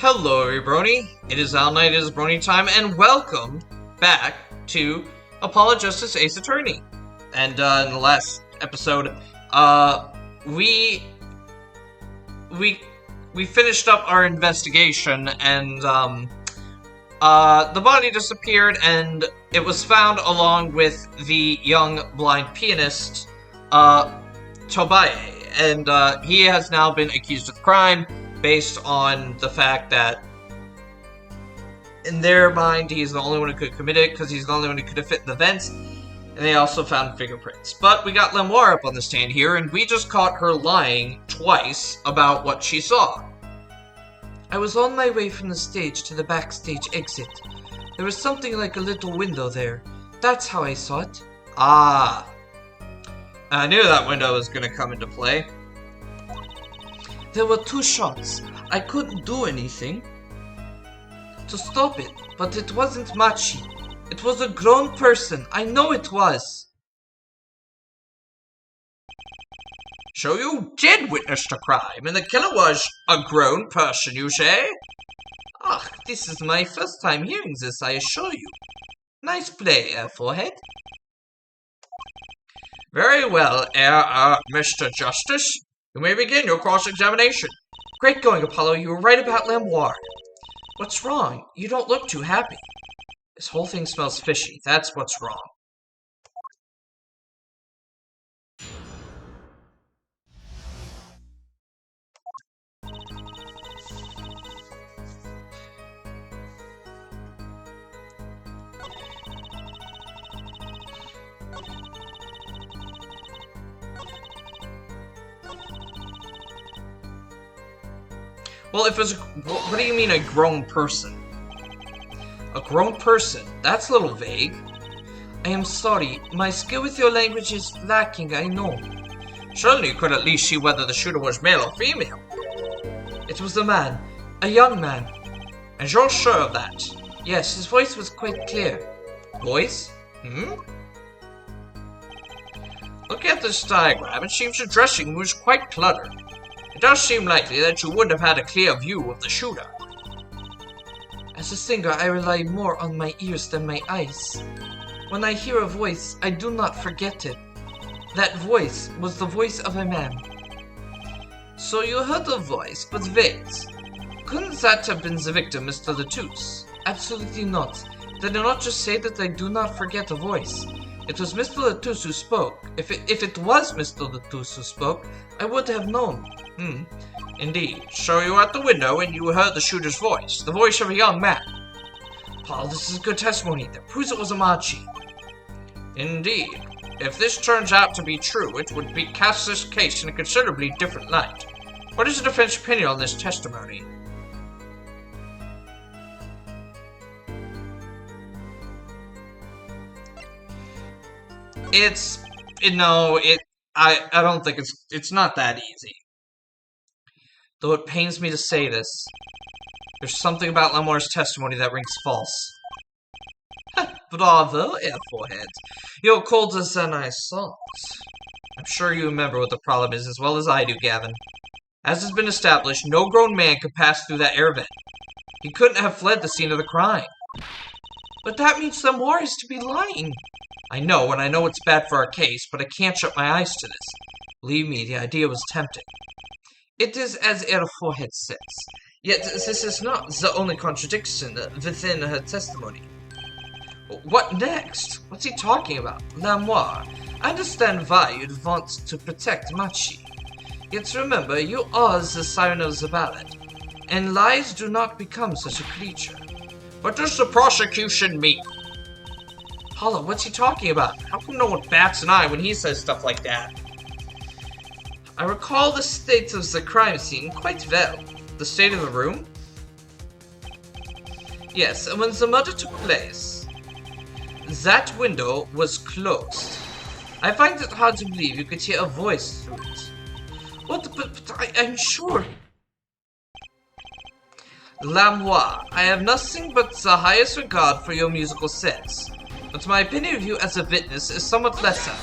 Hello everybody, it is Al Knight, it is Brony time, and welcome back to Apollo Justice Ace Attorney. And in the last episode, we finished up our investigation, and the body disappeared, and it was found along with the young blind pianist, Tobaye, and he has now been accused of crime based on the fact that in their mind he's the only one who could commit it because he's the only one who could have fit the vents, and they also found fingerprints. But we got Lemoire up on the stand here, and we just caught her lying twice about what she saw. I was on my way from the stage to the backstage exit. There was something like a little window there. That's how I saw it. Ah. I knew that window was going to come into play. There were two shots. I couldn't do anything to stop it, but it wasn't Machi. It was a grown person. I know it was. So you did witness the crime, and the killer was a grown person, you say? Ah, this is my first time hearing this, I assure you. Nice play, Forehead. Very well, Mr. Justice. You may begin your cross-examination. Great going, Apollo. You were right about Lemoire. What's wrong? You don't look too happy. This whole thing smells fishy. That's what's wrong. Well, if it's what do you mean a grown person? A grown person? That's a little vague. I am sorry. My skill with your language is lacking, I know. Surely you could at least see whether the shooter was male or female. It was a man. A young man. And you're sure of that? Yes, his voice was quite clear. Voice? Looking at this diagram, it seems your dressing was quite cluttered. It does seem likely that you wouldn't have had a clear view of the shooter. As a singer, I rely more on my ears than my eyes. When I hear a voice, I do not forget it. That voice was the voice of a man. So you heard the voice, but wait. Couldn't that have been the victim, Mr. Latouche? Absolutely not. Did I not just say that I do not forget a voice? It was Mr. Latouche who spoke. If it was Mr. Latouche who spoke, I would have known. Indeed. So you were at the window and you heard the shooter's voice, the voice of a young man. Paul, this is good testimony. That proves it was a Machi. Indeed. If this turns out to be true, it would cast this case in a considerably different light. What is the defense opinion on this testimony? I don't think it's not that easy. Though it pains me to say this, there's something about Lemoire's testimony that rings false. Bravo, Airforehead. You're colder than I thought. I'm sure you remember what the problem is as well as I do, Gavin. As has been established, no grown man could pass through that air vent. He couldn't have fled the scene of the crime. But that means Lemoire is to be lying. I know, and I know it's bad for our case, but I can't shut my eyes to this. Believe me, the idea was tempting. It is as Airforehead says. Yet this is not the only contradiction within her testimony. What next? What's he talking about? Lemoire, I understand why you'd want to protect Machi. Yet remember, you are the siren of the ballad, and lies do not become such a creature. What does the prosecution mean? Paula, what's he talking about? How come no one bats an eye when he says stuff like that? I recall the state of the crime scene quite well. The state of the room? Yes, and when the murder took place, that window was closed. I find it hard to believe you could hear a voice through it. What? But I'm sure. Lemoire, I have nothing but the highest regard for your musical sense, but my opinion of you as a witness is somewhat lesser.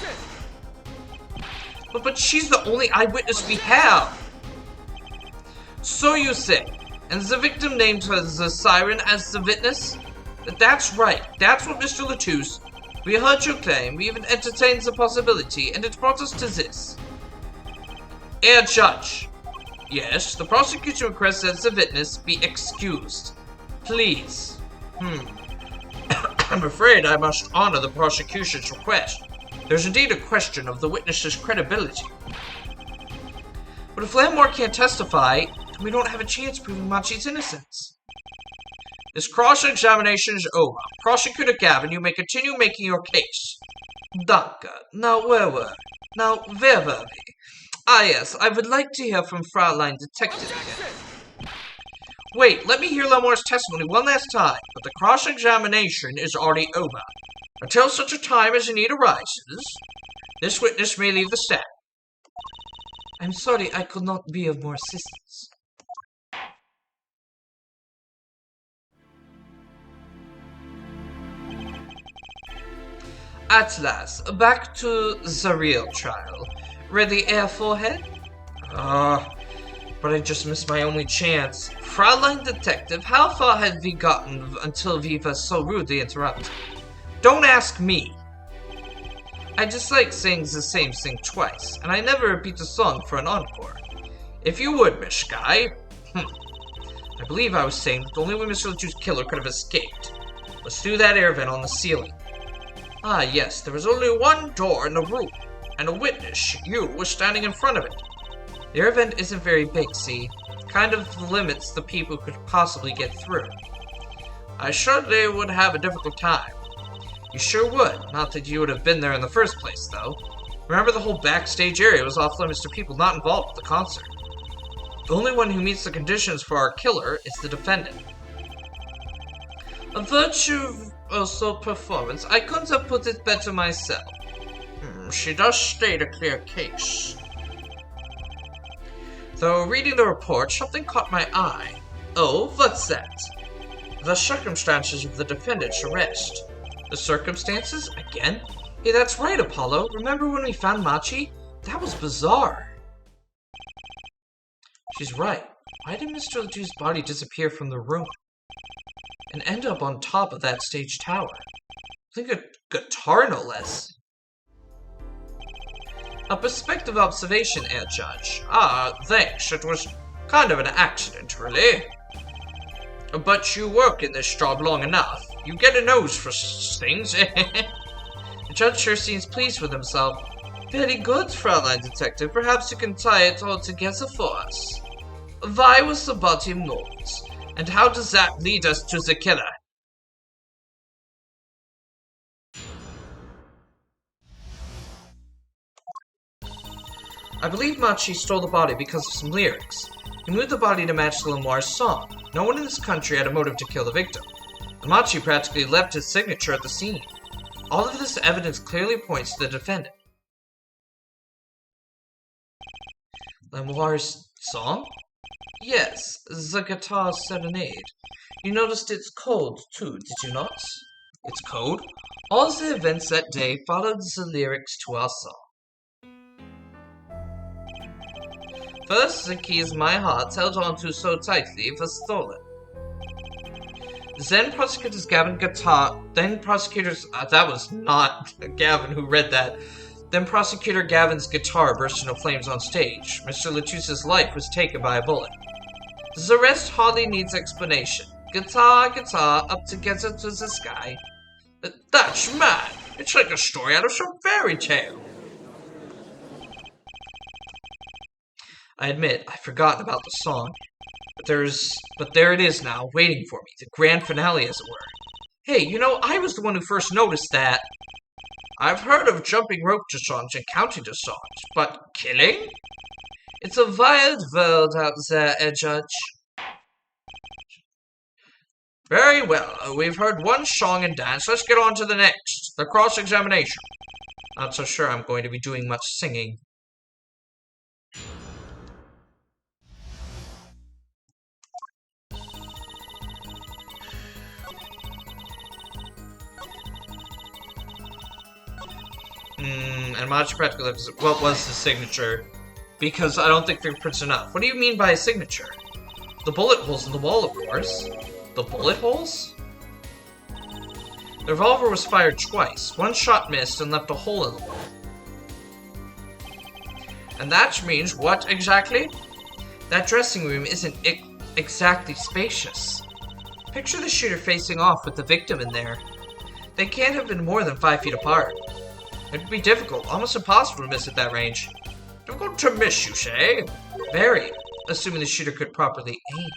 But she's the only eyewitness we have. So you say. And the victim named the siren as the witness? That's right. That's what Mr. Latouche. We heard your claim. We even entertained the possibility, and it brought us to this. Air Judge. Yes, the prosecution requests that the witness be excused. Please. I'm afraid I must honor the prosecution's request. There's indeed a question of the witness's credibility. But if Lamore can't testify, we don't have a chance proving Machi's innocence. This cross-examination is over. Prosecutor Gavin, you may continue making your case. Doctor, now where were we? Ah yes, I would like to hear from Fraulein Detective again. Wait, let me hear Lamore's testimony one last time, but the cross-examination is already over. Until such a time as a need arises, this witness may leave the stand. I'm sorry I could not be of more assistance. At last, back to the real trial. Ready, Air Forehead? But I just missed my only chance. Fraulein Detective, how far had we gotten until we were so rudely interrupted? Don't ask me. I dislike saying the same thing twice, and I never repeat a song for an encore. If you would, Miss Sky. I believe I was saying that the only way Mr. Latouche's killer could have escaped was through that air vent on the ceiling. Ah, yes, there was only one door in the room, and a witness, you, was standing in front of it. The air vent isn't very big, see? It kind of limits the people who could possibly get through. I certainly would have a difficult time. You sure would. Not that you would have been there in the first place, though. Remember, the whole backstage area was off limits to people not involved with the concert. The only one who meets the conditions for our killer is the defendant. A virtuoso performance. I couldn't have put it better myself. She does state a clear case. Though reading the report, something caught my eye. Oh, what's that? The circumstances of the defendant's arrest. The circumstances? Again? Hey, that's right, Apollo. Remember when we found Machi? That was bizarre. She's right. Why did Mr. Latouche's body disappear from the room and end up on top of that stage tower? I think a guitar, no less. A perspective observation, Air Judge. Ah, thanks. It was kind of an accident, really. But you work in this job long enough. You get a nose for things. The judge sure seems pleased with himself. Very good, Fraulein Detective. Perhaps you can tie it all together for us. Why was the body moved? And how does that lead us to the killer? I believe Machi stole the body because of some lyrics. He moved the body to match the Lamore's song. No one in this country had a motive to kill the victim. And Machi practically left his signature at the scene. All of this evidence clearly points to the defendant. Lamore's song? Yes, the guitar serenade. You noticed it's cold, too, did you not? It's cold? All the events that day followed the lyrics to our song. First, the keys my heart held onto so tightly were stolen. Then prosecutors Gavin guitar. Then prosecutors. That was not Gavin who read that. Then prosecutor Gavin's guitar burst into flames on stage. Mr. Latouche's life was taken by a bullet. The rest hardly needs explanation. Guitar, guitar, up together to the sky. That's mad. It's like a story out of some fairy tale. I admit, I've forgotten about the song. But there it is now, waiting for me. The grand finale, as it were. Hey, you know, I was the one who first noticed that. I've heard of jumping rope to songs and counting to songs, but killing? It's a wild world out there, Judge. Very well, we've heard one song and dance. Let's get on to the next. The cross-examination. Not so sure I'm going to be doing much singing. And Machi practically what was the signature? Because I don't think fingerprints enough. What do you mean by a signature? The bullet holes in the wall, of course. The bullet holes? The revolver was fired twice. One shot missed and left a hole in the wall. And that means what exactly? That dressing room isn't exactly spacious. Picture the shooter facing off with the victim in there. They can't have been more than 5 feet apart. It would be difficult, almost impossible to miss at that range. Difficult to miss, you say? Very, assuming the shooter could properly aim.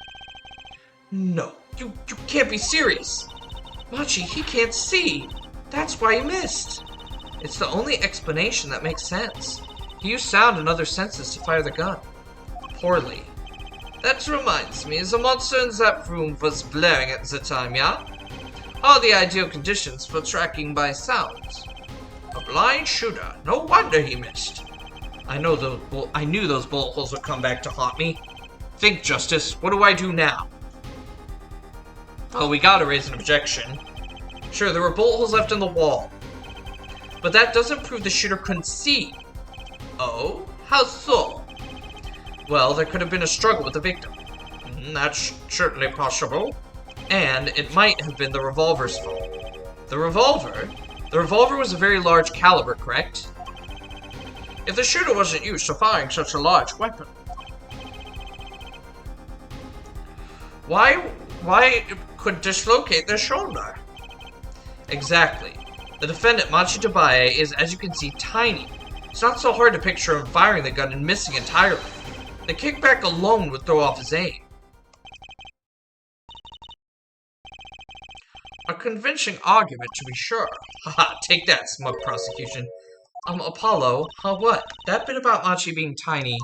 No, you can't be serious. Machi, he can't see. That's why he missed. It's the only explanation that makes sense. He used sound and other senses to fire the gun. Poorly. That reminds me, the monster in that room was blaring at the time, yeah? All the ideal conditions for tracking by sound. A blind shooter. No wonder he missed. I knew those bullet holes would come back to haunt me. Think, Justice. What do I do now? Oh, we gotta raise an objection. Sure, there were bullet holes left in the wall. But that doesn't prove the shooter couldn't see. Oh? How so? Well, there could have been a struggle with the victim. That's certainly possible. And it might have been the revolver's fault. The revolver? The revolver was a very large caliber, correct? If the shooter wasn't used to firing such a large weapon. Why could dislocate their shoulder? Exactly. The defendant, Machi Tabaye, is, as you can see, tiny. It's not so hard to picture him firing the gun and missing entirely. The kickback alone would throw off his aim. A convincing argument, to be sure. Haha, take that, smug prosecution. Apollo, what? That bit about Machi being tiny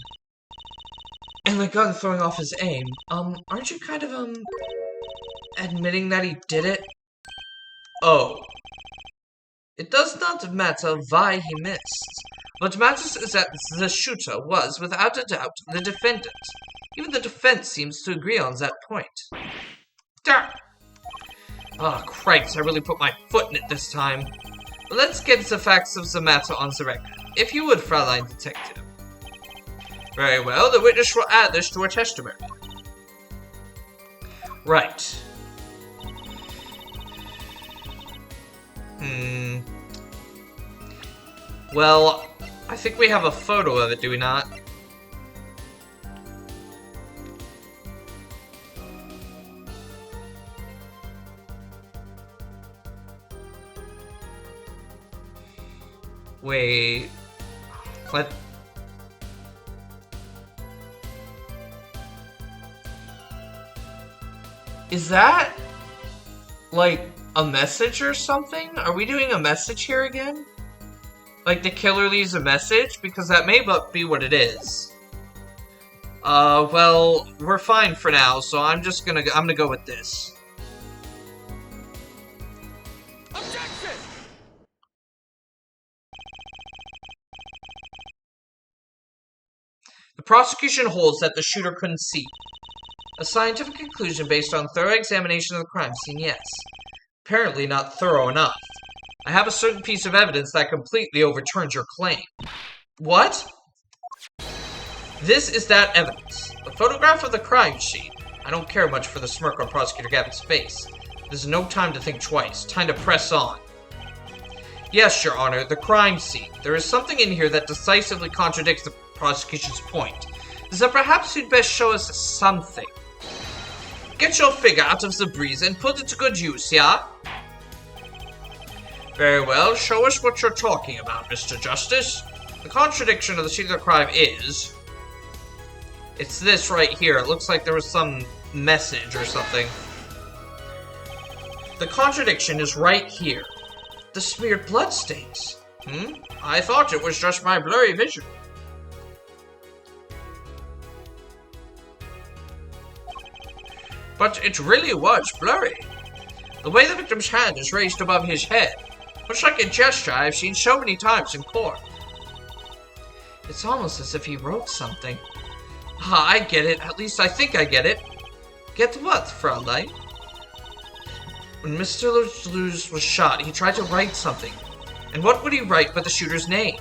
and the gun throwing off his aim, aren't you kind of, admitting that he did it? Oh. It does not matter why he missed. What matters is that the shooter was, without a doubt, the defendant. Even the defense seems to agree on that point. Ah, oh, Christ, I really put my foot in it this time. Let's get the facts of the matter on the record. If you would, Fraulein Detective. Very well, the witness will add this to her testimony. Right. Well, I think we have a photo of it, do we not? Wait. What? Is that like a message or something? Are we doing a message here again? Like the killer leaves a message? Because that may be what it is. Well, we're fine for now, so I'm gonna go with this. Objection! The prosecution holds that the shooter couldn't see. A scientific conclusion based on thorough examination of the crime scene, yes. Apparently not thorough enough. I have a certain piece of evidence that completely overturns your claim. What? This is that evidence. The photograph of the crime scene. I don't care much for the smirk on Prosecutor Gavin's face. There's no time to think twice. Time to press on. Yes, Your Honor, the crime scene. There is something in here that decisively contradicts the prosecution's point. So perhaps you'd best show us something. Get your figure out of the breeze and put it to good use, yeah? Very well, show us what you're talking about, Mr. Justice. The contradiction of the scene of the crime is... It's this right here. It looks like there was some message or something. The contradiction is right here. The smeared bloodstains. I thought it was just my blurry vision. But it really was blurry. The way the victim's hand is raised above his head, much like a gesture I've seen so many times in court. It's almost as if he wrote something. Ah, I get it. At least I think I get it. Get what, Fraulein? When Mr. Luz was shot, he tried to write something. And what would he write but the shooter's name?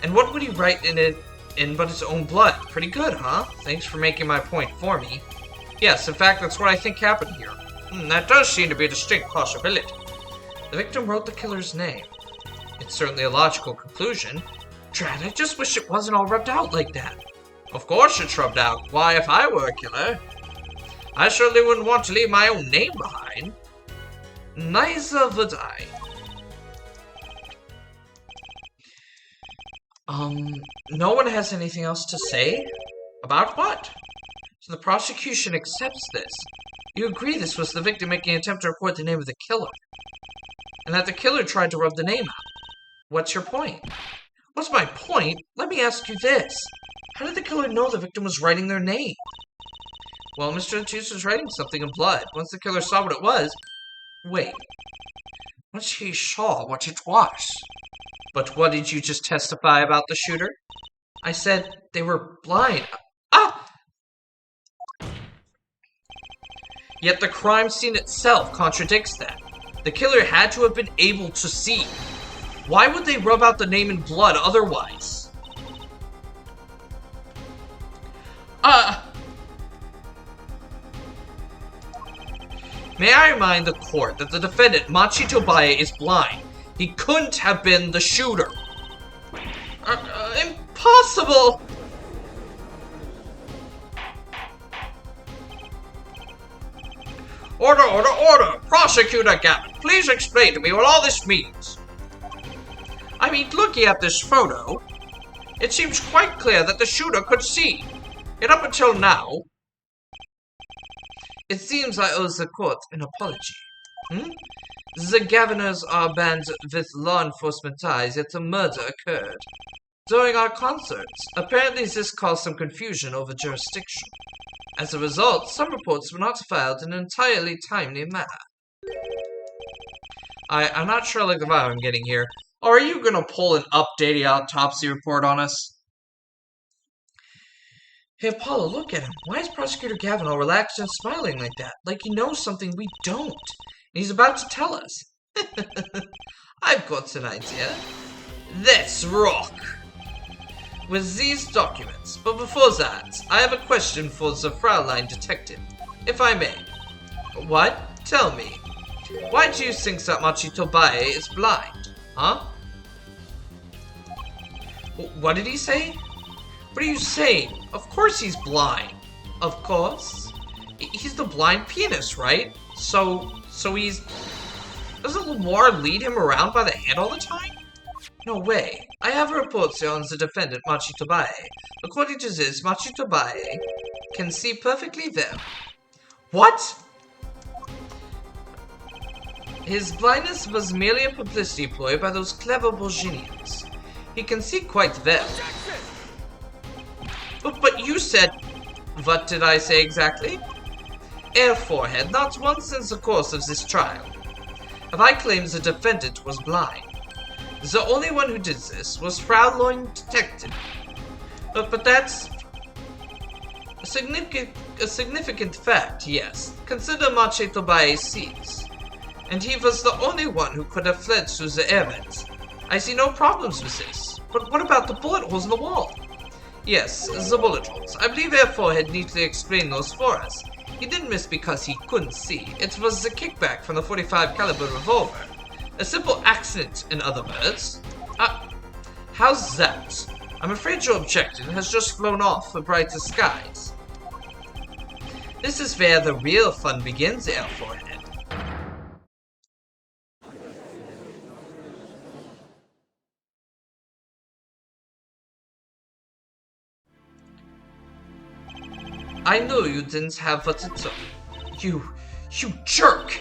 And what would he write in but his own blood? Pretty good, huh? Thanks for making my point for me. Yes, in fact, that's what I think happened here. That does seem to be a distinct possibility. The victim wrote the killer's name. It's certainly a logical conclusion. Drat, I just wish it wasn't all rubbed out like that. Of course it's rubbed out. Why, if I were a killer, I certainly wouldn't want to leave my own name behind. Neither would I. No one has anything else to say? About what? So the prosecution accepts this. You agree this was the victim making an attempt to report the name of the killer, and that the killer tried to rub the name out. What's your point? What's my point? Let me ask you this. How did the killer know the victim was writing their name? Well, Mr. Antuse was writing something in blood. Once the killer saw what it was... Wait. Once he saw what it was... But what did you just testify about the shooter? I said they were blind. Ah! Yet the crime scene itself contradicts that. The killer had to have been able to see. Why would they rub out the name in blood otherwise? May I remind the court that the defendant, Machi Tobae, is blind. He couldn't have been the shooter. Impossible! Order, order, order! Prosecutor Gavin, please explain to me what all this means. I mean, looking at this photo, it seems quite clear that the shooter could see. Yet up until now, it seems I owe the court an apology. The governors are banned with law enforcement ties, yet the murder occurred during our concerts. Apparently this caused some confusion over jurisdiction. As a result, some reports were not filed in an entirely timely manner. I'm not sure like the vibe I'm getting here. Or are you gonna pull an updated autopsy report on us? Hey Apollo, look at him. Why is Prosecutor Gavin all relaxed and smiling like that? Like he knows something we don't. And he's about to tell us. I've got an idea. Let's rock! With these documents. But before that, I have a question for the Fraulein detective, if I may. What? Tell me. Why do you think that Machi Tobae is blind? Huh? What did he say? What are you saying? Of course he's blind. Of course? He's the blind pianist, right? So he's... Doesn't Lamar lead him around by the hand all the time? No way. I have a report here on the defendant, Machi Tobae. According to this, Machi Tobae can see perfectly well. What? His blindness was merely a publicity ploy by those clever Bolginians. He can see quite well. But you said... What did I say exactly? Air forehead, not once in the course of this trial have I claimed the defendant was blind. The only one who did this was Fraulein Detective. But that's a significant fact, yes. Consider Machi Tobae sees. And he was the only one who could have fled through the air vents. I see no problems with this. But what about the bullet holes in the wall? Yes, the bullet holes. I believe Air Forehead neatly explained those for us. He didn't miss because he couldn't see. It was the kickback from the .45 caliber revolver. A simple accident, in other words. How's that? I'm afraid your objection has just flown off the brighter skies. This is where the real fun begins, Air Forehead. I knew you didn't have what it took. You jerk!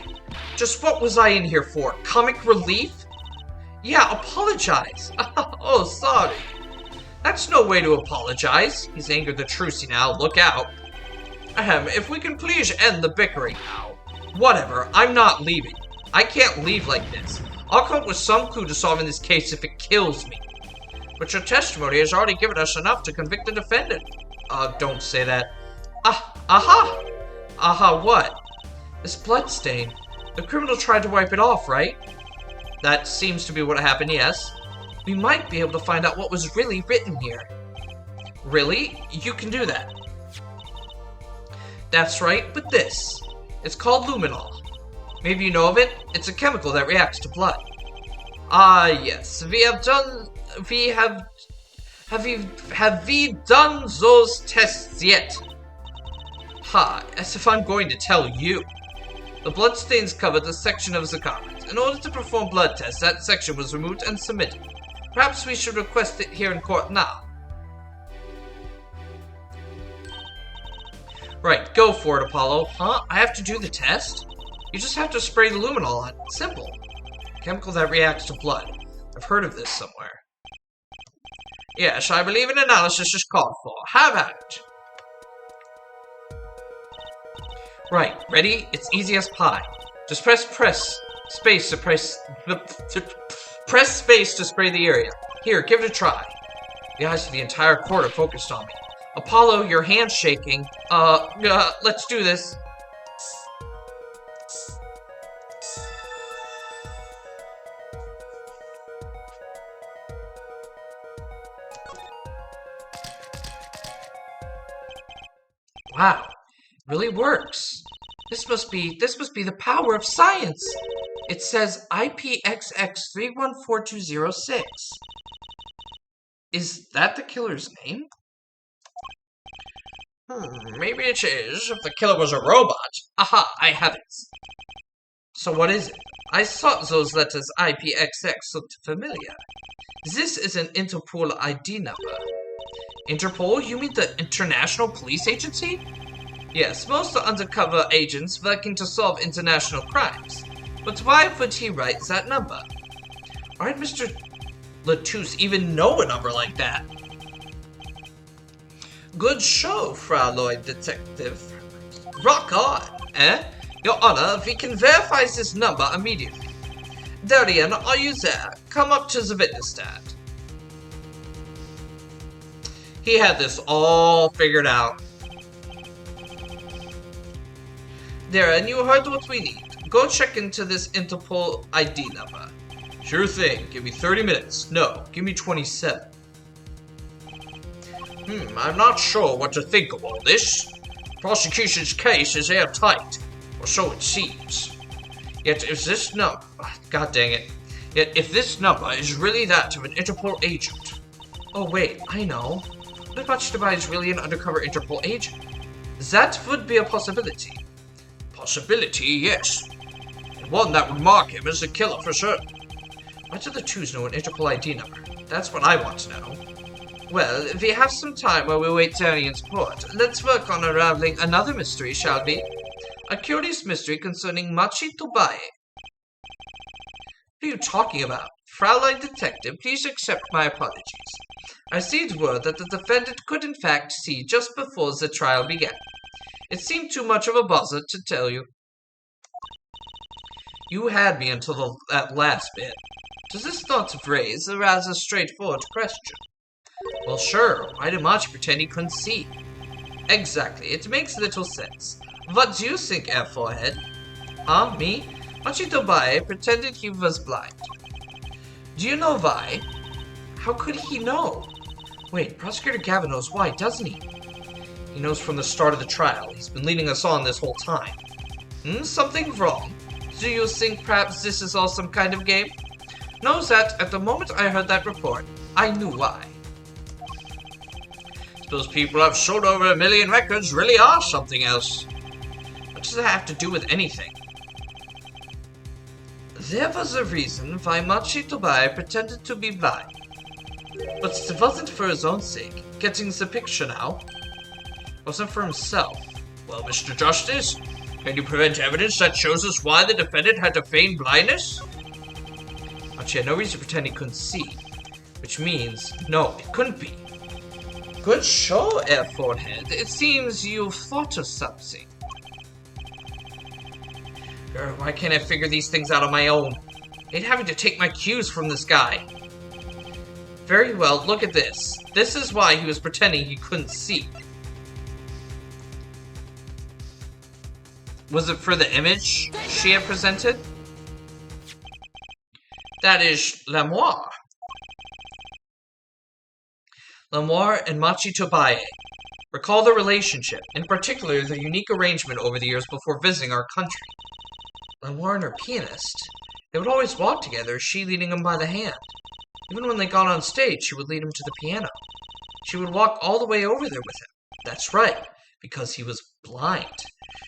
Just what was I in here for? Comic relief? Yeah, apologize. Oh, sorry. That's no way to apologize. He's angered the Trucy now, look out. If we can please end the bickering now. Whatever, I'm not leaving. I can't leave like this. I'll come up with some clue to solving this case if it kills me. But your testimony has already given us enough to convict the defendant. Don't say that. Aha! Aha, what? This blood stain. The criminal tried to wipe it off, right? That seems to be what happened, yes. We might be able to find out what was really written here. Really? You can do that. That's right, but this. It's called luminol. Maybe you know of it? It's a chemical that reacts to blood. Ah, yes. Have we done those tests yet? Ha, as if I'm going to tell you. The bloodstains covered a section of the carpet. In order to perform blood tests, that section was removed and submitted. Perhaps we should request it here in court now. Right, go for it, Apollo. Huh? I have to do the test? You just have to spray the luminol on. Simple. Chemical that reacts to blood. I've heard of this somewhere. Yes, I believe an analysis is called for. Have at it. Right, ready? It's easy as pie. Just press space to press space to spray the area. Here, give it a try. The eyes of the entire court are focused on me. Apollo, your hand's shaking. Let's do this. Wow, really works. This must be the power of science. It says IPXX314206. Is that the killer's name? Maybe it is, if the killer was a robot. Aha, I have it. So what is it? I thought those letters IPXX looked familiar. This is an Interpol ID number. Interpol? You mean the International Police Agency? Yes, most are undercover agents working to solve international crimes. But why would he write that number? Why'd Mr. Latouche even know a number like that? Good show, Frau Lloyd Detective. Rock on, eh? Your Honor, we can verify this number immediately. Darian, are you there? Come up to the witness stand. He had this all figured out. Darian, you heard what we need. Go check into this Interpol ID number. Sure thing. Give me 30 minutes. No, give me 27. I'm not sure what to think of all this. Prosecution's case is airtight, or so it seems. Yet if this number... God dang it. Yet if this number is really that of an Interpol agent... Oh wait, I know. What if Machitobai is really an undercover Interpol agent? That would be a possibility. Possibility, yes. And one that would mark him as a killer for certain. Why do the twos know an Interpol ID number? That's what I want to know. Well, we have some time while we wait Darian's report. Let's work on unraveling another mystery, shall we? A curious mystery concerning Machitobai. What are you talking about? Fraulein Detective, please accept my apologies. I received word that the defendant could in fact see just before the trial began. It seemed too much of a bother to tell you. You had me until that last bit. Does this not raise a rather straightforward question? Well, sure. Why did Machi pretend he couldn't see? Exactly. It makes little sense. What do you think, Air Forehead? Huh? Me? Machitobai pretended he was blind. Do you know why? How could he know? Wait, Prosecutor Gavin knows why, doesn't he? He knows from the start of the trial. He's been leading us on this whole time. Something wrong? Do you think perhaps this is all some kind of game? Know that at the moment I heard that report, I knew why. Those people who have sold over 1 million records really are something else. What does that have to do with anything? There was a reason why Machitobai pretended to be blind. But it wasn't for his own sake. Getting the picture now. It wasn't for himself. Well, Mr. Justice, can you prevent evidence that shows us why the defendant had to feign blindness? Machi had no reason to pretend he couldn't see. Which means, no, it couldn't be. Good show, Air Forehead. It seems you've thought of something. Why can't I figure these things out on my own? I hate having to take my cues from this guy. Very well, look at this. This is why he was pretending he couldn't see. Was it for the image she had presented? That is Lamoire. Lamoire and Machitobai. Recall the relationship, in particular the unique arrangement over the years before visiting our country. Lemoire and her pianist. They would always walk together, she leading him by the hand. Even when they got on stage, she would lead him to the piano. She would walk all the way over there with him. That's right, because he was blind.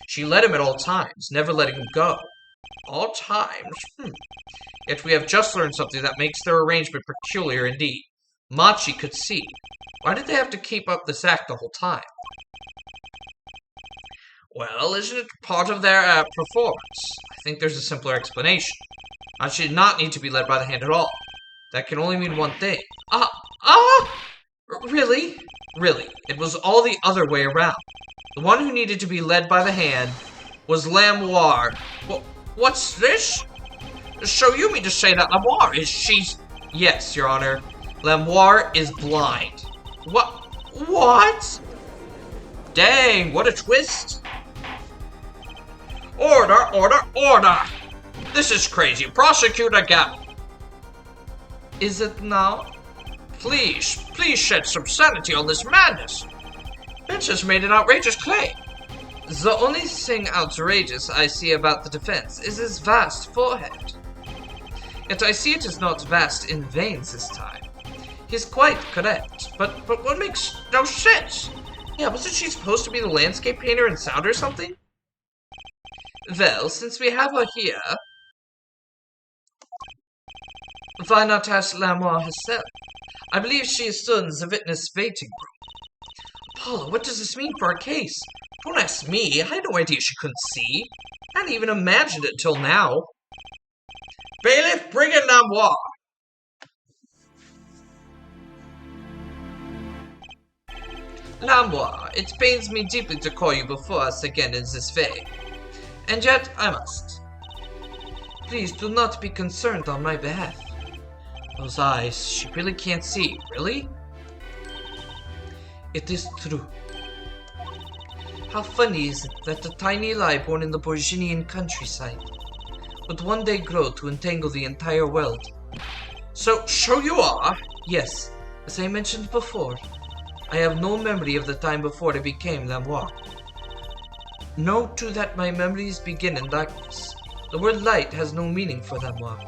She led him at all times, never letting him go. All times? Yet we have just learned something that makes their arrangement peculiar indeed. Machi could see. Why did they have to keep up this act the whole time? Well, isn't it part of their performance? I think there's a simpler explanation. Machi did not need to be led by the hand at all. That can only mean one thing. Really? Really, it was all the other way around. The one who needed to be led by the hand was Lemoire. What's this? So you mean to say that Lemoire she's... Yes, Your Honor. Lemoire is blind. What? Dang, what a twist. Order! This is crazy. Prosecutor Gavin. Is it now? Please shed some sanity on this madness. Vince has made an outrageous claim. The only thing outrageous I see about the defense is his vast forehead. Yet I see it is not vast in veins this time. He's quite correct, but what makes no sense? Yeah, wasn't she supposed to be the landscape painter in Sound or something? Well, since we have her here, why not ask Lemoire herself? I believe she is still in the witness waiting room. Paula, what does this mean for our case? Don't ask me. I had no idea she couldn't see. I hadn't even imagined it until now. Bailiff, bring in Lemoire. Lemoire, it pains me deeply to call you before us again in this way. And yet I must. Please do not be concerned on my behalf. Those eyes, she really can't see. Really? It is true. How funny is it that a tiny lie born in the Borginian countryside would one day grow to entangle the entire world? So you are? Yes, as I mentioned before, I have no memory of the time before I became Lemoire. Know too that my memories begin in darkness. The word light has no meaning for Lemoire.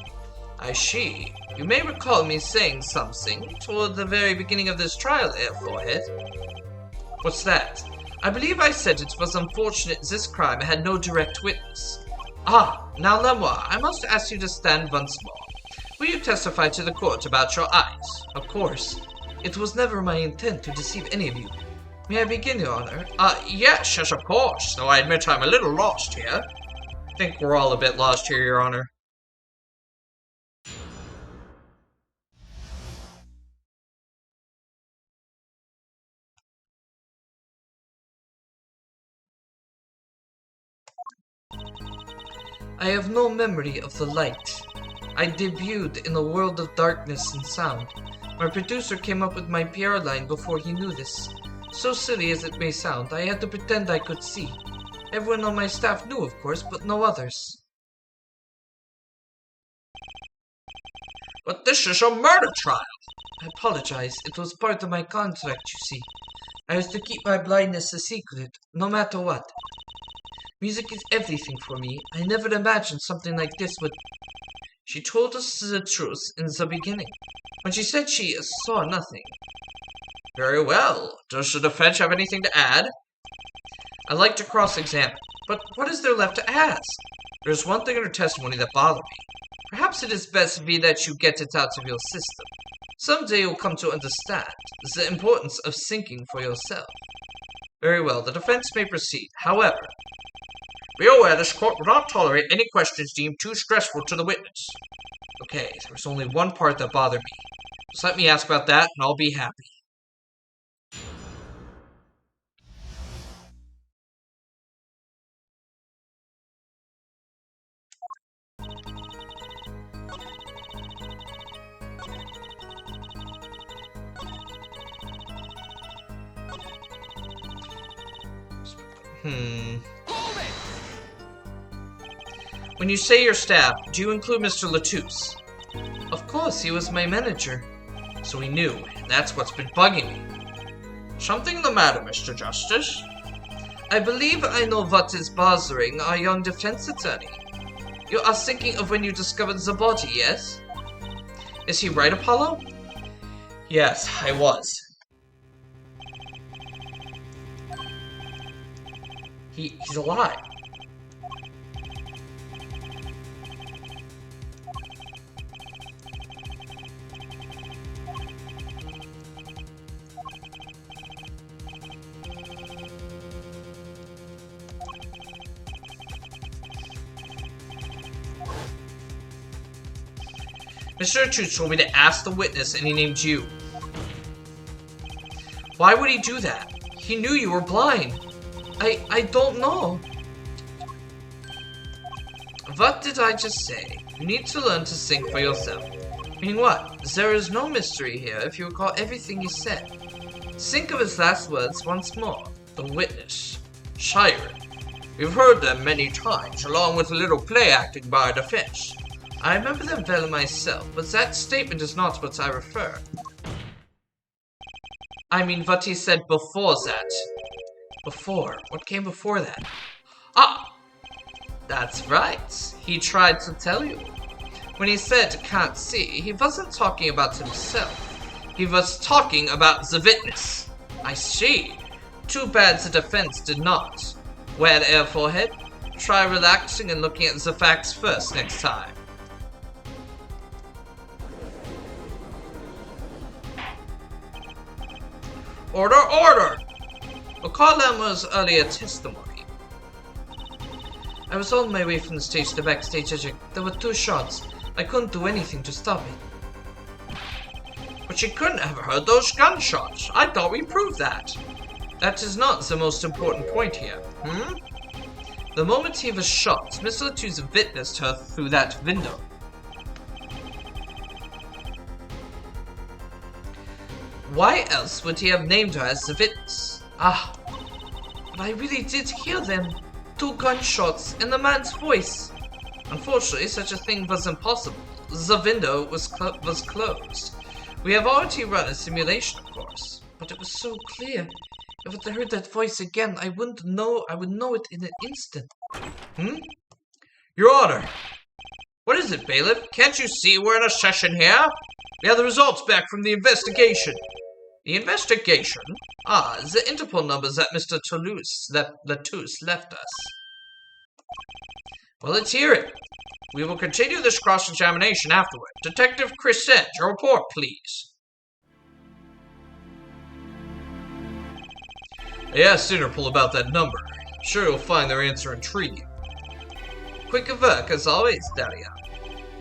I see. You may recall me saying something toward the very beginning of this trial, Forehead. What's that? I believe I said it was unfortunate this crime had no direct witness. Now Lemoire, I must ask you to stand once more. Will you testify to the court about your eyes? Of course. It was never my intent to deceive any of you. May I begin, Your Honor? Yes, of course, though I admit I'm a little lost here. I think we're all a bit lost here, Your Honor. I have no memory of the light. I debuted in a world of darkness and sound. My producer came up with my PR line before he knew this. So silly as it may sound, I had to pretend I could see. Everyone on my staff knew, of course, but no others. But this is a murder trial. I apologize. It was part of my contract, you see. I was to keep my blindness a secret, no matter what. Music is everything for me. I never imagined something like this would... She told us the truth in the beginning, when she said she saw nothing. Very well. Does the defense have anything to add? I'd like to cross-examine, but what is there left to ask? There's one thing in her testimony that bothered me. Perhaps it is best that you get it out of your system. Someday you'll come to understand the importance of thinking for yourself. Very well, the defense may proceed. However, be aware this court will not tolerate any questions deemed too stressful to the witness. Okay, there was only one part that bothered me. Just let me ask about that, and I'll be happy. Hold it! When you say your staff, do you include Mr. Latouche? Of course, he was my manager. So he knew, and that's what's been bugging me. Something the matter, Mr. Justice? I believe I know what is bothering our young defense attorney. You are thinking of when you discovered the body, yes? Is he right, Apollo? Yes, I was. He's alive. Mr. Toots told me to ask the witness, and he named you. Why would he do that? He knew you were blind. I don't know. What did I just say? You need to learn to think for yourself. Meaning what? There is no mystery here if you recall everything he said. Think of his last words once more. The witness. Siren. We've heard them many times, along with a little play acting by our defense. I remember them well myself, but that statement is not what I refer. I mean what he said before that. Before? What came before that? Ah! That's right. He tried to tell you. When he said can't see, he wasn't talking about himself. He was talking about the witness. I see. Too bad the defense did not. Well, air forehead, try relaxing and looking at the facts first next time. Order, order! Recall Emma's earlier testimony. I was on my way from the stage to the backstage exit. There were 2 shots. I couldn't do anything to stop it. But you couldn't have heard those gunshots. I thought we proved that. That is not the most important point here. The moment he was shot, Mr. Latouche witnessed her through that window. Why else would he have named her as the witness? Ah, but I really did hear them. 2 gunshots and the man's voice. Unfortunately, such a thing was impossible. The window was closed. We have already run a simulation, of course, but it was so clear. If I heard that voice again, I would know it in an instant. Your Honor! What is it, bailiff? Can't you see we're in a session here? We have the results back from the investigation. The investigation? Ah, the Interpol numbers that Mr. Latouche left us. Well, let's hear it. We will continue this cross-examination afterward. Detective Chris Edge, your report, please. I asked Interpol about that number. I'm sure you'll find their answer intriguing. Quick of work, as always, Daria.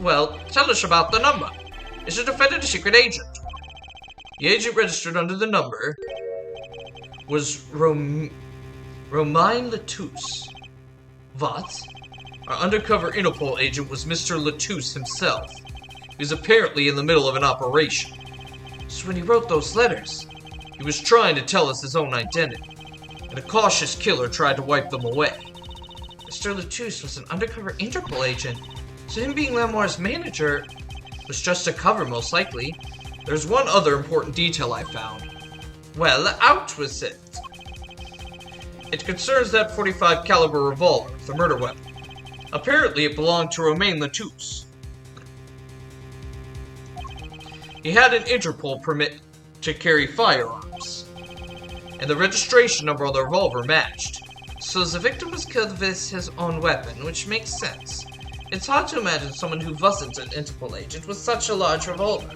Well, tell us about the number. Is the defendant a secret agent? The agent registered under the number was Romain Latouche. What? Our undercover Interpol agent was Mr. Latouche himself. He was apparently in the middle of an operation. So when he wrote those letters, he was trying to tell us his own identity, and a cautious killer tried to wipe them away. Mr. Latouche was an undercover Interpol agent, so him being Lamoire's manager was just a cover, most likely. There's one other important detail I found. Well, out with it. It concerns that .45 caliber revolver, the murder weapon. Apparently, it belonged to Romain Latouche. He had an Interpol permit to carry firearms, and the registration number on the revolver matched. So the victim was killed with his own weapon, which makes sense. It's hard to imagine someone who wasn't an Interpol agent with such a large revolver.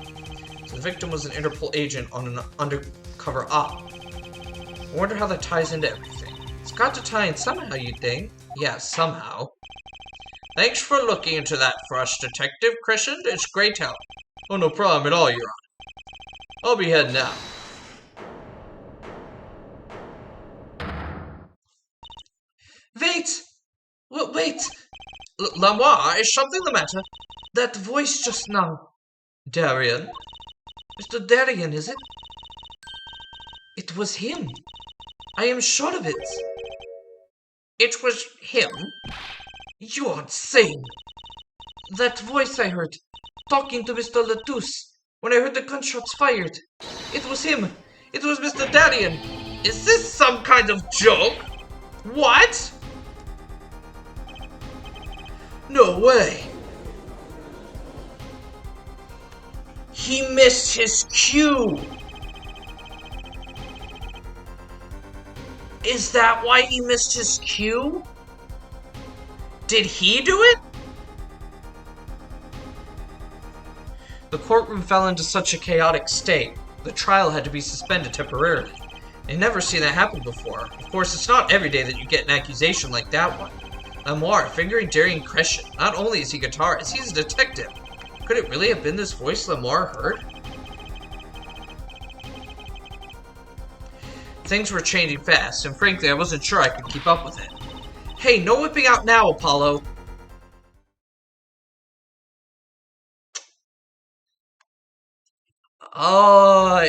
So the victim was an Interpol agent on an undercover op. I wonder how that ties into everything. It's got to tie in somehow, you'd think. Yeah, somehow. Thanks for looking into that for us, Detective Crescent. It's great help. Oh, no problem at all, Your Honor. I'll be heading out. Wait! Wait! Lamoire, is something the matter? That voice just now. Darien? Mr. Darien, is it? It was him. I am sure of it. It was him? You are insane. That voice I heard, talking to Mr. Latouche, when I heard the gunshots fired. It was him. It was Mr. Darien. Is this some kind of joke? What? No way. He missed his cue. Is that why he missed his cue? Did he do it? The courtroom fell into such a chaotic state. The trial had to be suspended temporarily. I'd never seen that happen before. Of course, it's not every day that you get an accusation like that one. Lamar, fingering Darian Crescent. Not only is he a guitarist, he's a detective. Could it really have been this voice Lamar heard? Things were changing fast, and frankly, I wasn't sure I could keep up with it. Hey, no whipping out now, Apollo!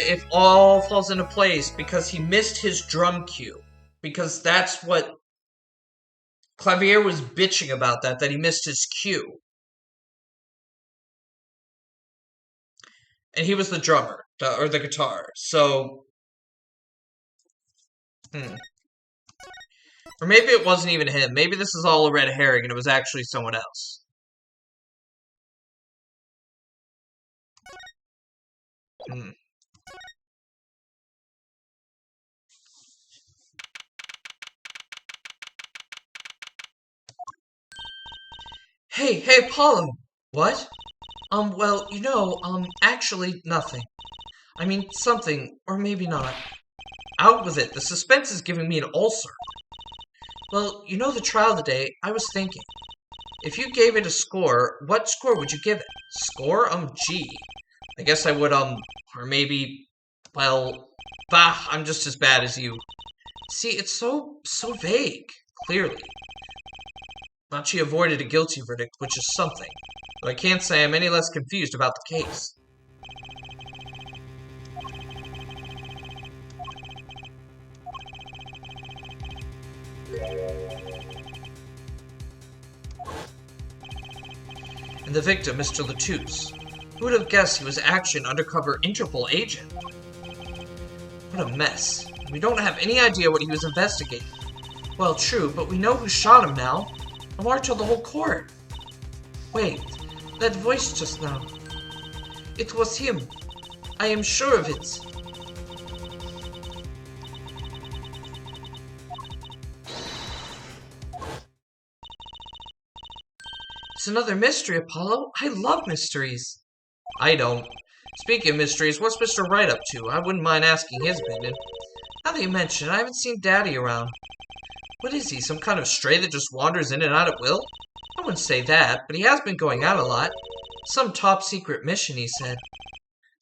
It all falls into place because he missed his drum cue. Because that's what Clavier was bitching about, that he missed his cue. And he was the drummer, or the guitar, so... Or maybe it wasn't even him. Maybe this is all a red herring and it was actually someone else. Hey, Apollo! What? Well, actually, nothing. I mean, something, or maybe not. Out with it. The suspense is giving me an ulcer. Well, the trial today, I was thinking. If you gave it a score, what score would you give it? Score? G. I guess I would, or maybe, well, bah, I'm just as bad as you. See, it's so vague, clearly. But she avoided a guilty verdict, which is something. But I can't say I'm any less confused about the case. And the victim, Mr. Latouche. Who would have guessed he was actually an undercover Interpol agent? What a mess. We don't have any idea what he was investigating. Well, true, but we know who shot him now. Lamar told the whole court. Wait, that voice just now. It was him. I am sure of it. It's another mystery, Apollo. I love mysteries. I don't. Speaking of mysteries, what's Mr. Wright up to? I wouldn't mind asking his opinion. Now that you mention it, I haven't seen Daddy around. What is he, some kind of stray that just wanders in and out at will? I wouldn't say that, but he has been going out a lot. Some top-secret mission, he said.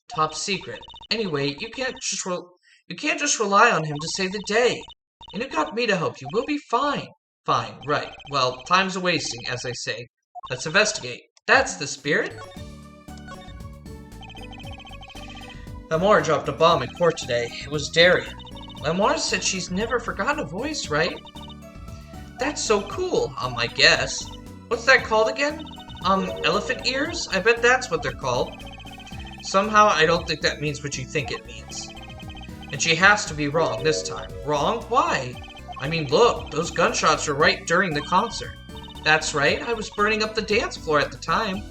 Top secret. Anyway, you can't just rely on him to save the day. And you got me to help you. We'll be fine. Fine, right. Well, time's a-wasting, as they say. Let's investigate. That's the spirit. Lamar dropped a bomb in court today. It was Darien. Lamar said she's never forgotten a voice, right? That's so cool, I guess. What's that called again? Elephant ears? I bet that's what they're called. Somehow, I don't think that means what you think it means. And she has to be wrong this time. Wrong? Why? I mean, look, those gunshots were right during the concert. That's right, I was burning up the dance floor at the time.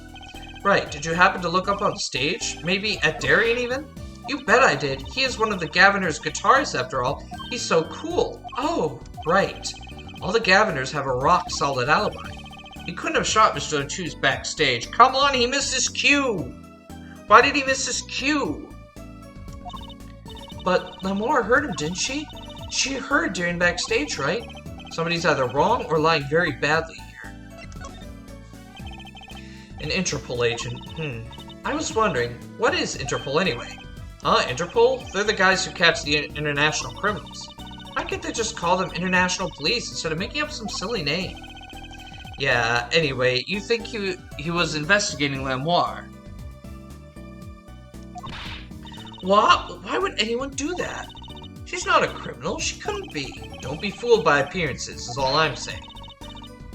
Right, did you happen to look up on stage? Maybe at Darien even? You bet I did. He is one of the Gaviner's guitarists after all. He's so cool. Oh, right. All the Gaviners have a rock-solid alibi. He couldn't have shot Mr. Latouche backstage. Come on, he missed his cue! Why did he miss his cue? But Lamar heard him, didn't she? She heard Darien backstage, right? Somebody's either wrong or lying very badly here. An Interpol agent. I was wondering, what is Interpol anyway? Interpol? They're the guys who catch the international criminals. Why can't they just call them international police instead of making up some silly name? Yeah, anyway, you think he was investigating Lamar. What? Why would anyone do that? She's not a criminal. She couldn't be. Don't be fooled by appearances, is all I'm saying.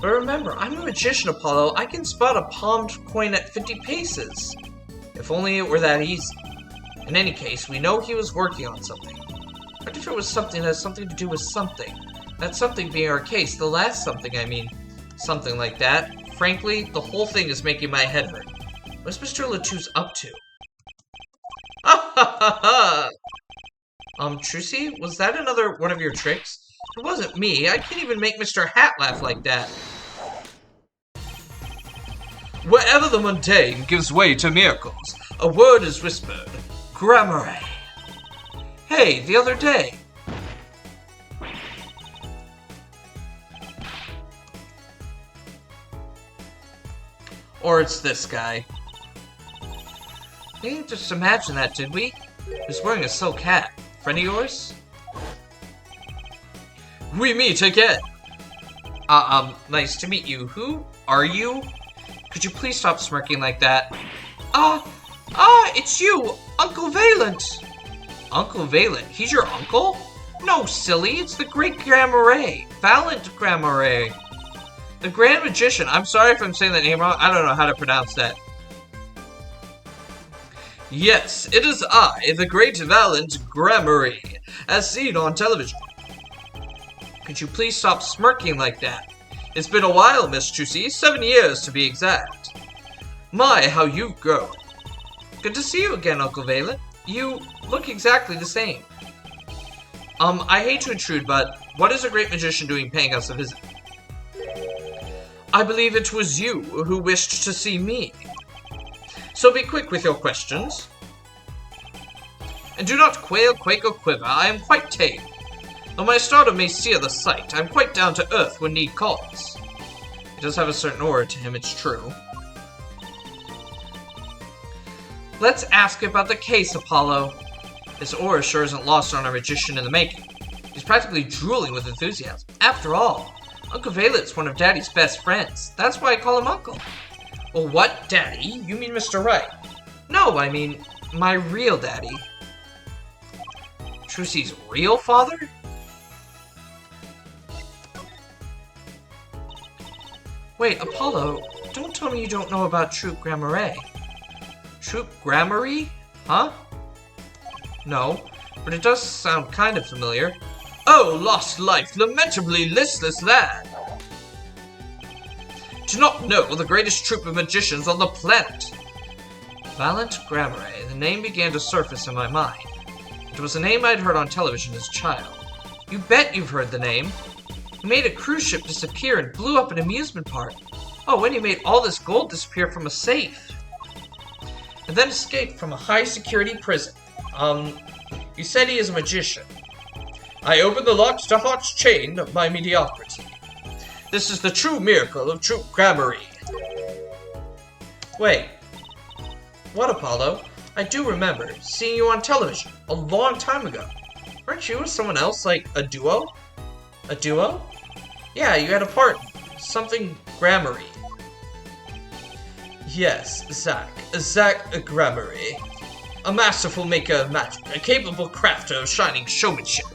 But remember, I'm a magician, Apollo. I can spot a palmed coin at 50 paces. If only it were that easy. In any case, we know he was working on something. What if it was something that has something to do with something? That something being our case, the last something, I mean. Something like that. Frankly, the whole thing is making my head hurt. What's Mr. Latouche up to? Ah ha ha ha! Trucy, was that another one of your tricks? It wasn't me. I can't even make Mr. Hat laugh like that. Wherever the mundane gives way to miracles, a word is whispered. Grammar. Hey, the other day. Or it's this guy. We didn't just imagine that, did we? He was wearing a silk hat. Friend of yours? We meet again. Nice to meet you. Who are you? Could you please stop smirking like that? It's you, Uncle Valent. Uncle Valent? He's your uncle? No, silly. It's the great Grammare. Valent Grammare. The Grand Magician. I'm sorry if I'm saying that name wrong. I don't know how to pronounce that. Yes, it is I, the great Valent Grammare, as seen on television. Could you please stop smirking like that? It's been a while, Miss Trucy. 7 years, to be exact. My, how you've grown. Good to see you again, Uncle Valent. You look exactly the same. I hate to intrude, but what is a great magician doing paying us a visit? I believe it was you who wished to see me. So be quick with your questions. And do not quail, quake, or quiver. I am quite tame. Though my stardom may sear the sight, I'm quite down to earth when need calls. He does have a certain aura to him, it's true. Let's ask about the case, Apollo. This aura sure isn't lost on our magician in the making. He's practically drooling with enthusiasm. After all, Uncle Valent's one of Daddy's best friends. That's why I call him Uncle. Well, what, Daddy? You mean Mr. Wright? No, I mean my real daddy. Trucy's real father? Wait, Apollo, don't tell me you don't know about Troop Grammare. Troop Grammare? Huh? No, but it does sound kind of familiar. Oh, lost life, lamentably listless lad! Do not know the greatest troupe of magicians on the planet. Valent Grammare, the name began to surface in my mind. It was a name I'd heard on television as a child. You bet you've heard the name. He made a cruise ship disappear and blew up an amusement park. Oh, and he made all this gold disappear from a safe. And then escaped from a high-security prison. You said he is a magician. I opened the locked to heart's chain of my mediocrity. This is the true miracle of Troop Grammare. Wait. What, Apollo? I do remember seeing you on television a long time ago. Weren't you with someone else, like a duo? A duo? Yeah, you had a part. Something Grammare. Yes, Zach Grammare. A masterful maker of magic, a capable crafter of shining showmanship.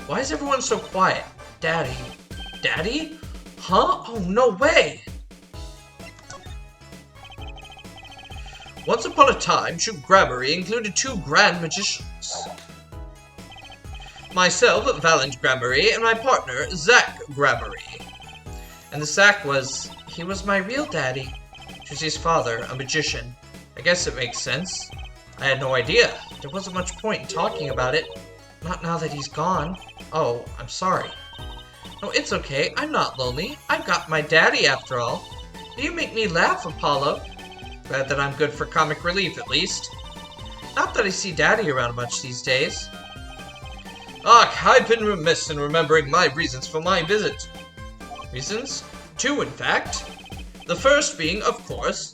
Why is everyone so quiet? Daddy. Daddy? Huh? Oh, no way! Once upon a time, Troop Grammare included 2 grand magicians. Myself, Valent Grammare, and my partner, Zach Grammare. And the Zach he was my real daddy. Trucy's father, a magician. I guess it makes sense. I had no idea. There wasn't much point in talking about it. Not now that he's gone. Oh, I'm sorry. No, it's okay. I'm not lonely. I've got my daddy after all. You make me laugh, Apollo. Glad that I'm good for comic relief, at least. Not that I see Daddy around much these days. Ach, I've been remiss in remembering my reasons for my visit. Reasons? 2, in fact. The first being, of course,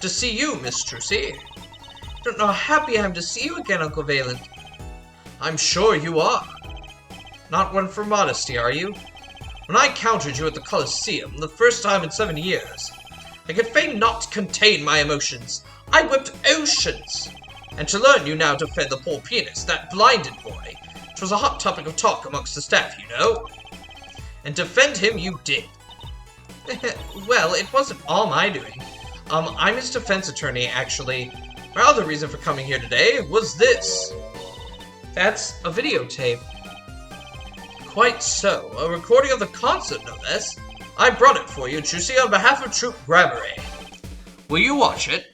to see you, Miss Trucy. Don't know how happy I am to see you again, Uncle Valent. I'm sure you are. Not one for modesty, are you? When I encountered you at the Colosseum, the first time in 7 years, I could fain not contain my emotions. I wept oceans. And to learn you now defend the poor pianist, that blinded boy, it was a hot topic of talk amongst the staff, you know. And defend him you did. Well, it wasn't all my doing. I'm his defense attorney, actually. My other reason for coming here today was this. That's a videotape. Quite so. A recording of the concert, no less. I brought it for you, Juicy, on behalf of Troop Grammary. Will you watch it?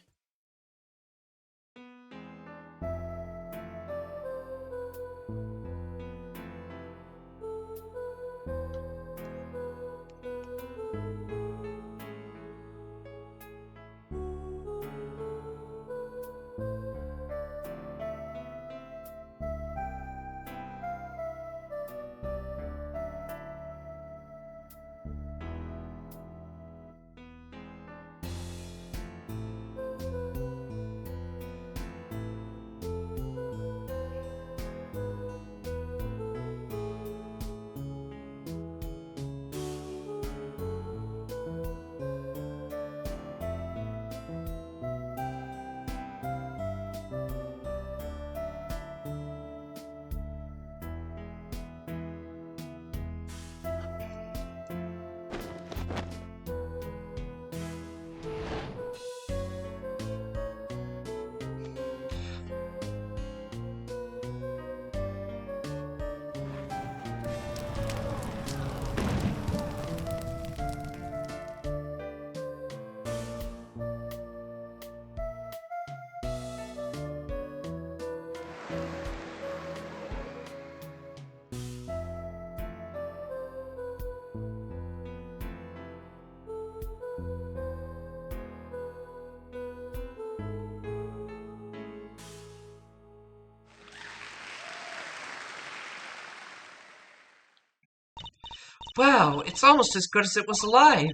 Wow, it's almost as good as it was alive.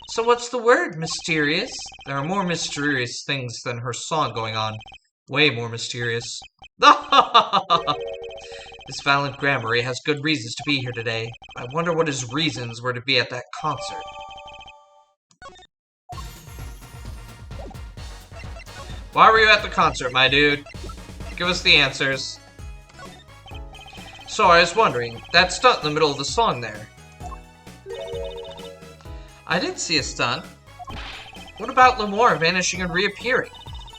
So what's the word, mysterious? There are more mysterious things than her song going on. Way more mysterious. This Valiant Grammary has good reasons to be here today. I wonder what his reasons were to be at that concert. Why were you at the concert, my dude? Give us the answers. So I was wondering, that stunt in the middle of the song there. I did see a stunt. What about Lamore vanishing and reappearing?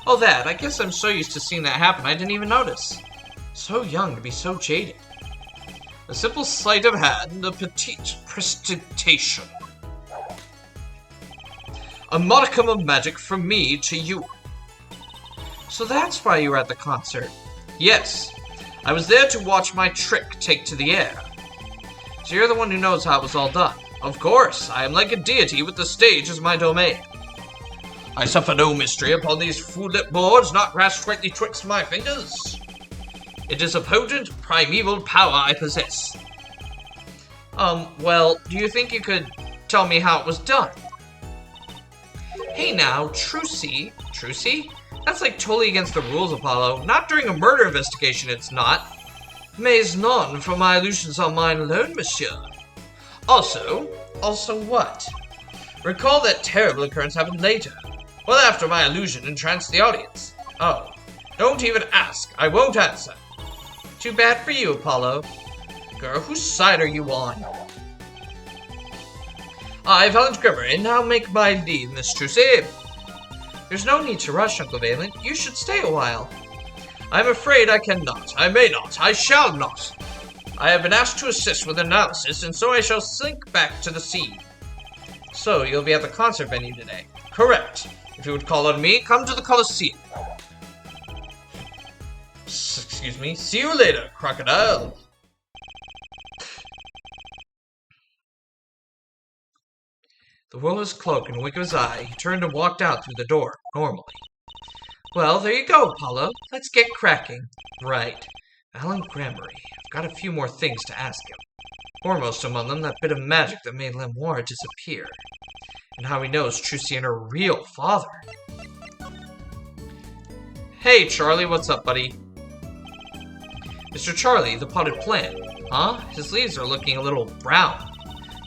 Oh, that. I guess I'm so used to seeing that happen, I didn't even notice. So young to be so jaded. A simple sleight of hand, a petite prestidigitation. A modicum of magic from me to you. So that's why you were at the concert. Yes. I was there to watch my trick take to the air. So you're the one who knows how it was all done. Of course, I am like a deity with the stage as my domain. I suffer no mystery upon these food-lit boards, not grasped rightly twixt my fingers. It is a potent, primeval power I possess. Well, do you think you could tell me how it was done? Hey now, Trucy? Trucy? That's like totally against the rules, Apollo. Not during a murder investigation, it's not. Mais non, for my illusions are mine alone, monsieur. Also what? Recall that terrible occurrence happened later. Well, after my illusion entranced the audience. Oh, don't even ask. I won't answer. Too bad for you, Apollo. Girl, whose side are you on? I, Valiant Grammary, now make my leave, Miss Trucy. There's no need to rush, Uncle Valiant. You should stay a while. I'm afraid I cannot. I may not. I shall not. I have been asked to assist with analysis, and so I shall sink back to the sea. So, you'll be at the concert venue today? Correct. If you would call on me, come to the Colosseum. Excuse me. See you later, crocodile. The world was cloaked in a wink of his eye. He turned and walked out through the door, normally. Well, there you go, Apollo. Let's get cracking. Right. Alan Grammary. I've got a few more things to ask him. Foremost among them, that bit of magic that made Lemoire disappear. And how he knows Trucy and her real father. Hey, Charlie, what's up, buddy? Mr. Charlie, the potted plant. Huh? His leaves are looking a little brown.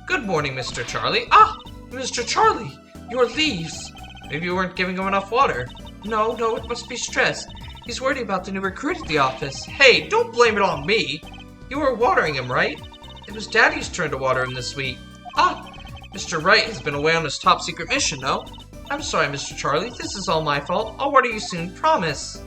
Good morning, Mr. Charlie. Ah! Mr. Charlie! Your leaves! Maybe you weren't giving him enough water. No, it must be stress. He's worried about the new recruit at the office. Hey, don't blame it on me. You were watering him, right? It was Daddy's turn to water him this week. Ah! Mr. Wright has been away on his top secret mission, no? I'm sorry, Mr. Charlie. This is all my fault. I'll water you soon, promise.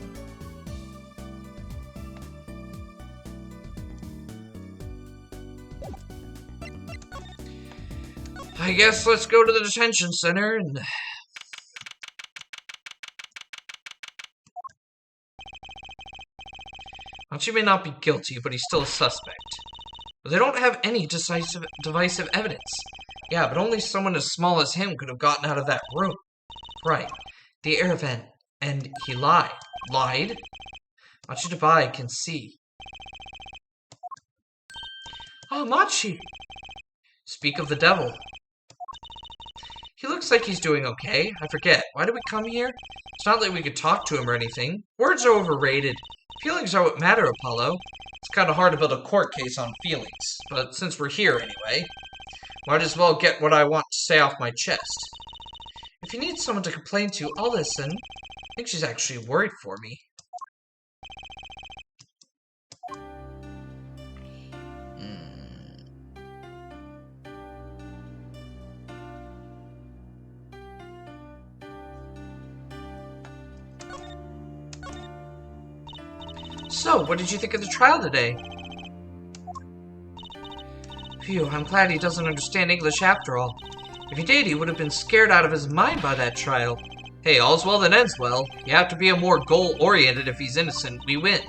I guess let's go to the detention center and... Machi may not be guilty, but he's still a suspect. But they don't have any divisive evidence. Yeah, but only someone as small as him could have gotten out of that room. Right. The air vent. And he lied. Lied? Machi Dabai can see. Ah, Machi! Speak of the devil. He looks like he's doing okay. I forget. Why did we come here? It's not like we could talk to him or anything. Words are overrated. Feelings are what matter, Apollo. It's kind of hard to build a court case on feelings. But since we're here anyway, might as well get what I want to say off my chest. If you need someone to complain to, I'll listen. I think she's actually worried for me. So, what did you think of the trial today? Phew, I'm glad he doesn't understand English after all. If he did, he would have been scared out of his mind by that trial. Hey, all's well that ends well. You have to be a more goal-oriented. If he's innocent, we win.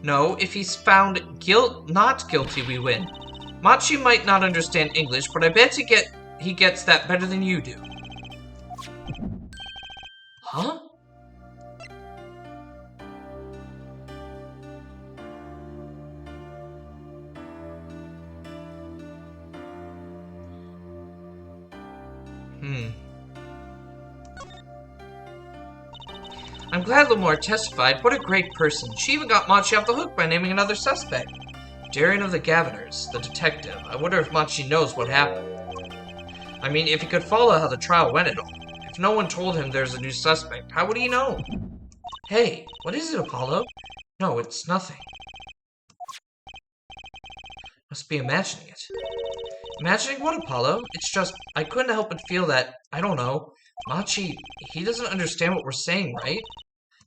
No, if he's found not guilty, we win. Machi might not understand English, but I bet he gets that better than you do. Huh? I'm glad Lamar testified. What a great person. She even got Machi off the hook by naming another suspect. Darien of the Governors, the detective. I wonder if Machi knows what happened. I mean, if he could follow how the trial went at all. If no one told him there's a new suspect, how would he know? Hey, what is it, Apollo? No, it's nothing. Must be imagining it. Imagining what, Apollo? It's just, I couldn't help but feel that, I don't know, Machi, he doesn't understand what we're saying, right?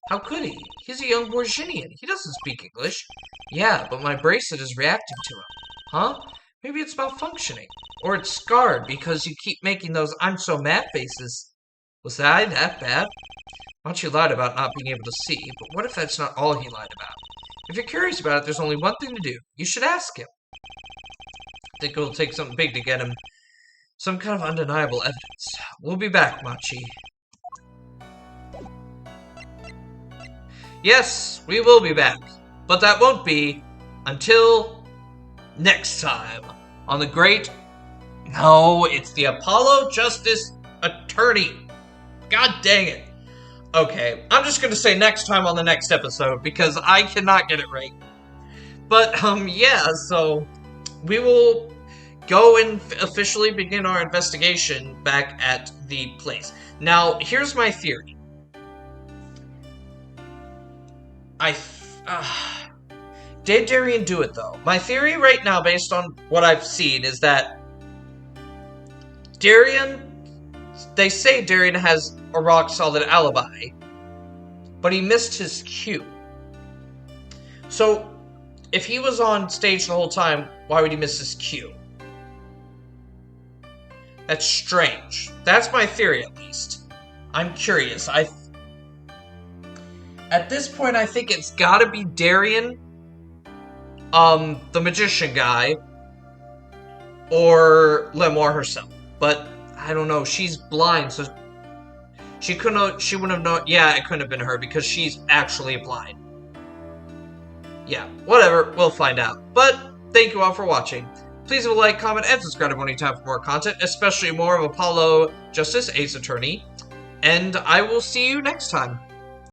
How could he? He's a young Borginian. He doesn't speak English. Yeah, but my bracelet is reacting to him. Huh? Maybe it's malfunctioning. Or it's scarred because you keep making those I'm so mad faces. Was I that bad? Machi lied about not being able to see, but what if that's not all he lied about? If you're curious about it, there's only one thing to do. You should ask him. I think it'll take something big to get him some kind of undeniable evidence. We'll be back, Machi. Yes, we will be back. But that won't be until next time on the great... No, it's the Apollo Justice Attorney. God dang it. Okay, I'm just going to say next time on the next episode because I cannot get it right. But, yeah, so we will go and officially begin our investigation back at the place. Now, here's my theory. Did Darien do it, though? My theory right now, based on what I've seen, is that they say Darien has a rock-solid alibi, but he missed his cue. So, if he was on stage the whole time, why would he miss his cue? That's strange. That's my theory, at least. I'm curious. At this point, I think it's gotta be Darien, the magician guy, or Lemoire herself. But, I don't know, she's blind, so she wouldn't have known. Yeah, it couldn't have been her, because she's actually blind. Yeah, whatever, we'll find out. But, thank you all for watching. Please leave a like, comment, and subscribe anytime for more content, especially more of Apollo Justice Ace Attorney. And I will see you next time.